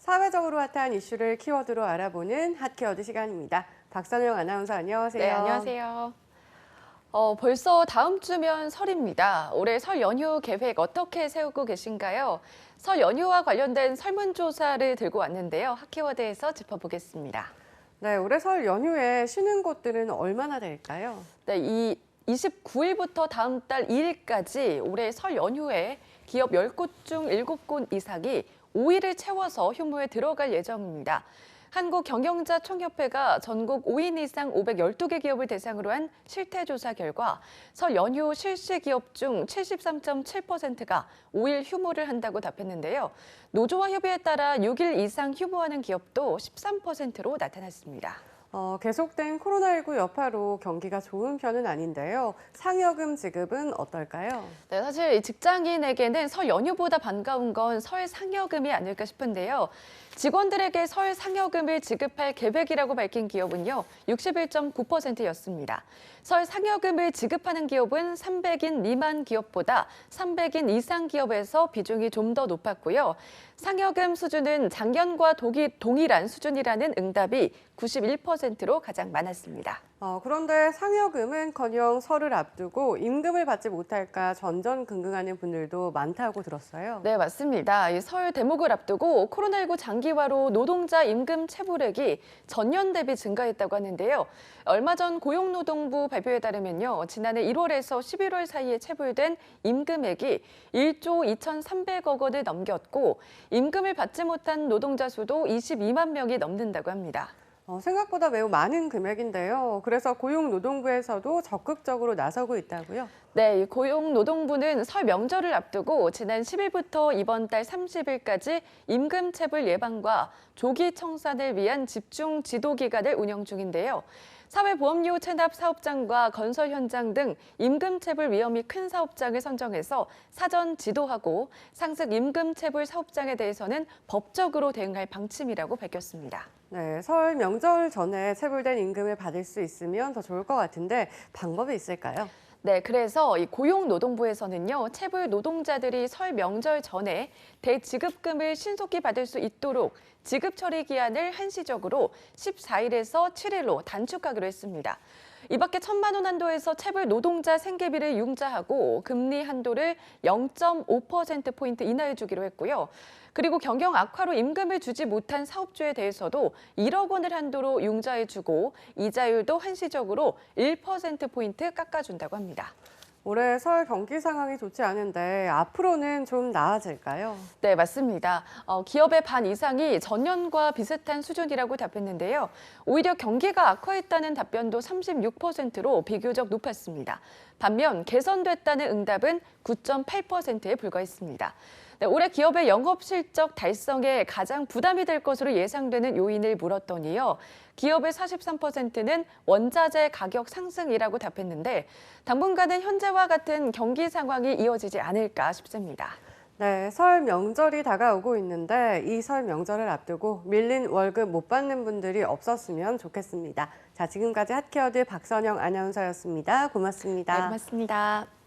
사회적으로 핫한 이슈를 키워드로 알아보는 핫키워드 시간입니다. 박선영 아나운서 안녕하세요. 네, 안녕하세요. 벌써 다음 주면 설입니다. 올해 설 연휴 계획 어떻게 세우고 계신가요? 설 연휴와 관련된 설문조사를 들고 왔는데요. 핫키워드에서 짚어보겠습니다. 네, 올해 설 연휴에 쉬는 곳들은 얼마나 될까요? 네, 이 29일부터 다음 달 2일까지 올해 설 연휴에 기업 10곳 중 7곳 이상이 5일을 채워서 휴무에 들어갈 예정입니다. 한국경영자총협회가 전국 5인 이상 512개 기업을 대상으로 한 실태조사 결과 설 연휴 실시 기업 중 73.7%가 5일 휴무를 한다고 답했는데요. 노조와 협의에 따라 6일 이상 휴무하는 기업도 13%로 나타났습니다. 계속된 코로나19 여파로 경기가 좋은 편은 아닌데요. 상여금 지급은 어떨까요? 네, 사실 이 직장인에게는 설 연휴보다 반가운 건 설 상여금이 아닐까 싶은데요. 직원들에게 설 상여금을 지급할 계획이라고 밝힌 기업은요, 61.9%였습니다. 설 상여금을 지급하는 기업은 300인 미만 기업보다 300인 이상 기업에서 비중이 좀 더 높았고요. 상여금 수준은 작년과 동일한 수준이라는 응답이 91%로 가장 많았습니다. 그런데 상여금은커녕 설을 앞두고 임금을 받지 못할까 전전긍긍하는 분들도 많다고 들었어요. 네, 맞습니다. 이 설 대목을 앞두고 코로나19 장기화로 노동자 임금 체불액이 전년 대비 증가했다고 하는데요. 얼마 전 고용노동부 발표에 따르면요, 지난해 1월에서 11월 사이에 체불된 임금액이 1조 2,300억 원을 넘겼고 임금을 받지 못한 노동자 수도 22만 명이 넘는다고 합니다. 생각보다 매우 많은 금액인데요. 그래서 고용노동부에서도 적극적으로 나서고 있다고요? 네, 고용노동부는 설 명절을 앞두고 지난 10일부터 이번 달 30일까지 임금 체불 예방과 조기 청산을 위한 집중 지도 기간을 운영 중인데요. 사회보험료 체납 사업장과 건설 현장 등 임금 체불 위험이 큰 사업장을 선정해서 사전 지도하고 상습 임금 체불 사업장에 대해서는 법적으로 대응할 방침이라고 밝혔습니다. 네, 설 명절 전에 체불된 임금을 받을 수 있으면 더 좋을 것 같은데 방법이 있을까요? 네, 그래서 이 고용노동부에서는요, 체불 노동자들이 설 명절 전에 대지급금을 신속히 받을 수 있도록 지급 처리 기한을 한시적으로 14일에서 7일로 단축하기로 했습니다. 이 밖에 1,000만 원 한도에서 체불 노동자 생계비를 융자하고 금리 한도를 0.5%포인트 인하해 주기로 했고요. 그리고 경영 악화로 임금을 주지 못한 사업주에 대해서도 1억 원을 한도로 융자해 주고 이자율도 한시적으로 1%포인트 깎아준다고 합니다. 올해 설 경기 상황이 좋지 않은데 앞으로는 좀 나아질까요? 네, 맞습니다. 기업의 반 이상이 전년과 비슷한 수준이라고 답했는데요. 오히려 경기가 악화했다는 답변도 36%로 비교적 높았습니다. 반면 개선됐다는 응답은 9.8%에 불과했습니다. 네, 올해 기업의 영업 실적 달성에 가장 부담이 될 것으로 예상되는 요인을 물었더니요. 기업의 43%는 원자재 가격 상승이라고 답했는데 당분간은 현재와 같은 경기 상황이 이어지지 않을까 싶습니다. 네, 설 명절이 다가오고 있는데 이 설 명절을 앞두고 밀린 월급 못 받는 분들이 없었으면 좋겠습니다. 자, 지금까지 핫키워드 박선영 아나운서였습니다. 고맙습니다. 네, 고맙습니다.